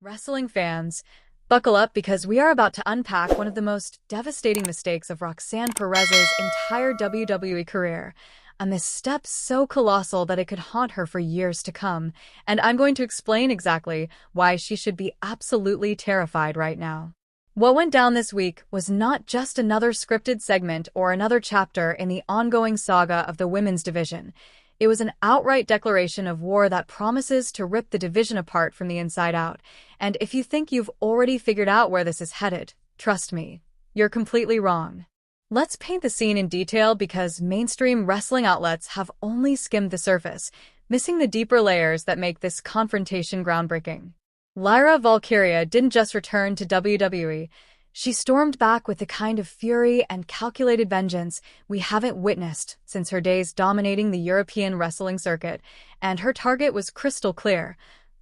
Wrestling fans, buckle up because we are about to unpack one of the most devastating mistakes of Roxanne Perez's entire WWE career. A misstep so colossal that it could haunt her for years to come, and I'm going to explain exactly why she should be absolutely terrified right now. What went down this week was not just another scripted segment or another chapter in the ongoing saga of the women's division. It was an outright declaration of war that promises to rip the division apart from the inside out. And if you think you've already figured out where this is headed, trust me, you're completely wrong. Let's paint the scene in detail because mainstream wrestling outlets have only skimmed the surface, missing the deeper layers that make this confrontation groundbreaking. Lyra Valyria didn't just return to WWE. She stormed back with the kind of fury and calculated vengeance we haven't witnessed since her days dominating the European wrestling circuit, and her target was crystal clear: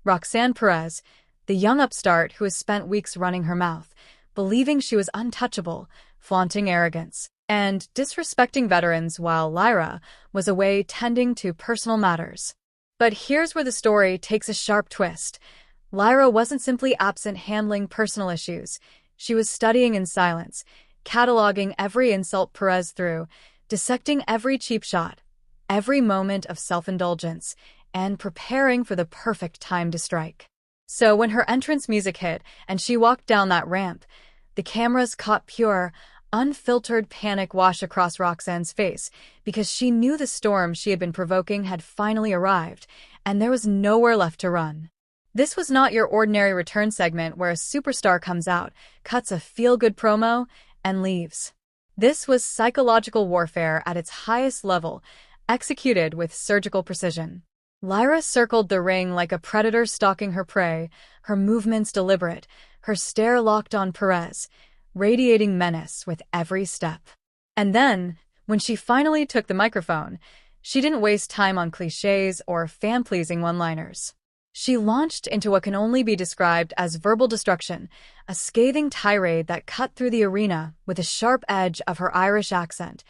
Roxanne Perez, the young upstart who has spent weeks running her mouth, believing she was untouchable, flaunting arrogance, and disrespecting veterans while Lyra was away tending to personal matters. But here's where the story takes a sharp twist. Lyra wasn't simply absent handling personal issues. She was studying in silence, cataloging every insult Perez threw, dissecting every cheap shot, every moment of self-indulgence, and preparing for the perfect time to strike. So when her entrance music hit and she walked down that ramp, the cameras caught pure, unfiltered panic wash across Roxanne's face because she knew the storm she had been provoking had finally arrived, and there was nowhere left to run. This was not your ordinary return segment where a superstar comes out, cuts a feel-good promo, and leaves. This was psychological warfare at its highest level, executed with surgical precision. Lyra circled the ring like a predator stalking her prey, her movements deliberate, her stare locked on Perez, radiating menace with every step. And then, when she finally took the microphone, she didn't waste time on cliches or fan-pleasing one-liners. She launched into what can only be described as verbal destruction, a scathing tirade that cut through the arena with the sharp edge of her Irish accent,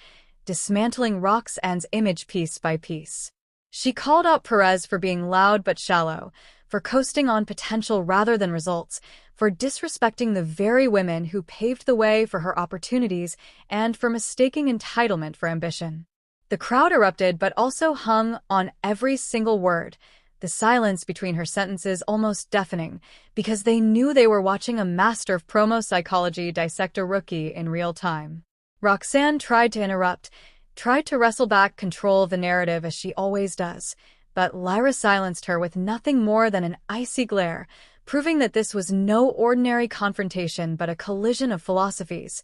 dismantling Roxanne's image piece by piece. She called out Perez for being loud but shallow, for coasting on potential rather than results, for disrespecting the very women who paved the way for her opportunities, and for mistaking entitlement for ambition. The crowd erupted but also hung on every single word, the silence between her sentences almost deafening, because they knew they were watching a master of promo psychology dissect a rookie in real time. Roxanne tried to interrupt, tried to wrestle back control of the narrative as she always does, but Lyra silenced her with nothing more than an icy glare, proving that this was no ordinary confrontation but a collision of philosophies.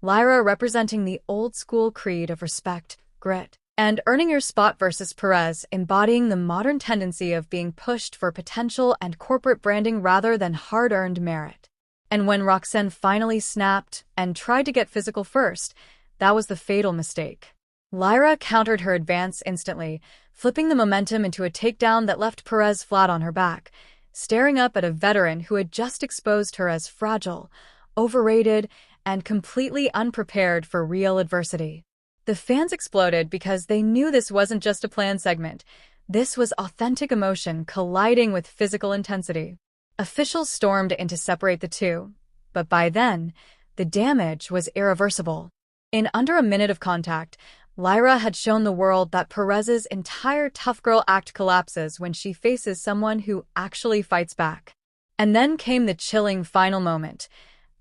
Lyra representing the old-school creed of respect, grit, and earning your spot versus Perez embodying the modern tendency of being pushed for potential and corporate branding rather than hard-earned merit. And when Roxanne finally snapped and tried to get physical first, that was the fatal mistake. Lyra countered her advance instantly, flipping the momentum into a takedown that left Perez flat on her back, staring up at a veteran who had just exposed her as fragile, overrated, and completely unprepared for real adversity. The fans exploded because they knew this wasn't just a planned segment. This was authentic emotion colliding with physical intensity. Officials stormed in to separate the two, but by then, the damage was irreversible. In under a minute of contact, Lyra had shown the world that Perez's entire tough girl act collapses when she faces someone who actually fights back. And then came the chilling final moment.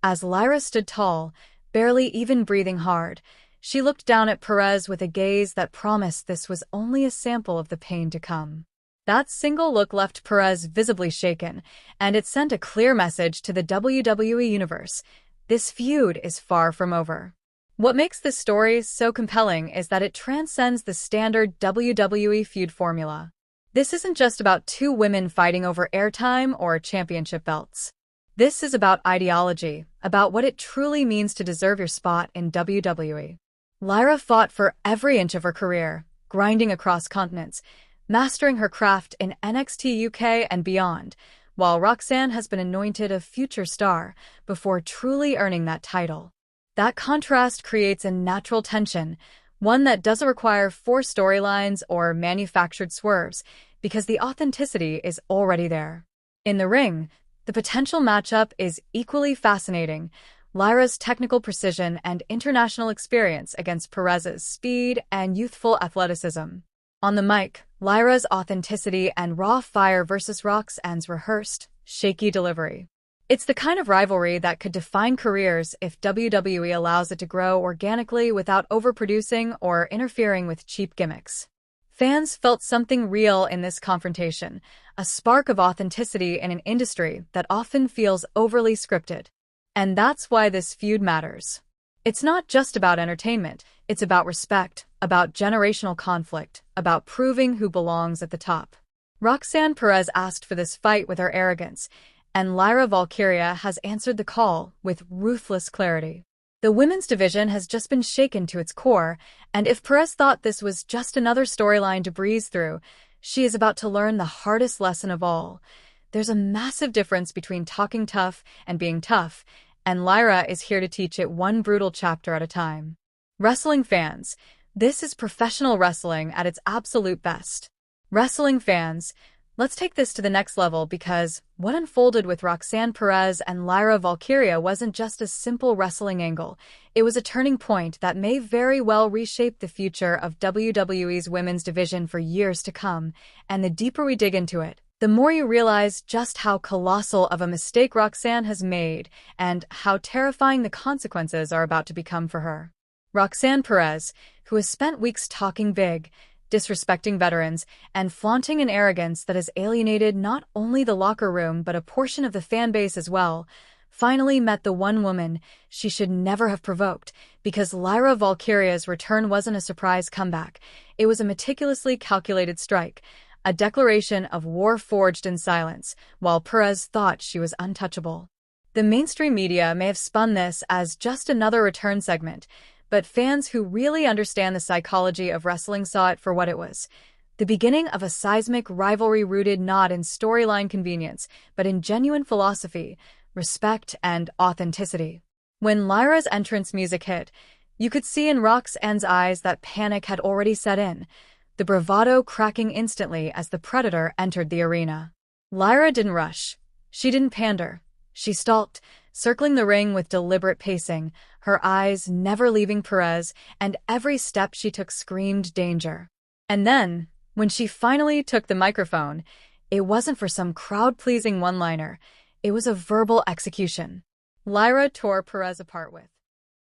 As Lyra stood tall, barely even breathing hard, she looked down at Perez with a gaze that promised this was only a sample of the pain to come. That single look left Perez visibly shaken, and it sent a clear message to the WWE Universe. This feud is far from over. What makes this story so compelling is that it transcends the standard WWE feud formula. This isn't just about two women fighting over airtime or championship belts. This is about ideology, about what it truly means to deserve your spot in WWE. Lyra fought for every inch of her career, grinding across continents, mastering her craft in NXT UK and beyond, while Roxanne has been anointed a future star before truly earning that title. That contrast creates a natural tension, one that doesn't require forced storylines or manufactured swerves, because the authenticity is already there. In the ring, The potential matchup is equally fascinating. Lyra's technical precision and international experience against Perez's speed and youthful athleticism. On the mic, Lyra's authenticity and raw fire versus Roxanne's rehearsed, shaky delivery. It's the kind of rivalry that could define careers if WWE allows it to grow organically without overproducing or interfering with cheap gimmicks. Fans felt something real in this confrontation, a spark of authenticity in an industry that often feels overly scripted. And that's why this feud matters. It's not just about entertainment, it's about respect, about generational conflict, about proving who belongs at the top. Roxanne Perez asked for this fight with her arrogance, and Lyra Valyria has answered the call with ruthless clarity. The women's division has just been shaken to its core, and if Perez thought this was just another storyline to breeze through, she is about to learn the hardest lesson of all. There's a massive difference between talking tough and being tough, and Lyra is here to teach it one brutal chapter at a time. Wrestling fans, this is professional wrestling at its absolute best. Wrestling fans, let's take this to the next level because what unfolded with Roxanne Perez and Lyra Valyria wasn't just a simple wrestling angle. It was a turning point that may very well reshape the future of WWE's women's division for years to come, and the deeper we dig into it, the more you realize just how colossal of a mistake Roxanne has made and how terrifying the consequences are about to become for her. Roxanne Perez, who has spent weeks talking big, disrespecting veterans, and flaunting an arrogance that has alienated not only the locker room but a portion of the fan base as well, finally met the one woman she should never have provoked, because Lyra Valyria's return wasn't a surprise comeback. It was a meticulously calculated strike, a declaration of war forged in silence, while Perez thought she was untouchable. The mainstream media may have spun this as just another return segment, but fans who really understand the psychology of wrestling saw it for what it was. The beginning of a seismic rivalry rooted not in storyline convenience, but in genuine philosophy, respect, and authenticity. When Lyra's entrance music hit, you could see in Roxanne's eyes that panic had already set in, the bravado cracking instantly as the Predator entered the arena. Lyra didn't rush. She didn't pander. She stalked, circling the ring with deliberate pacing, her eyes never leaving Perez, and every step she took screamed danger. And then, when she finally took the microphone, it wasn't for some crowd-pleasing one-liner. It was a verbal execution. Lyra tore Perez apart with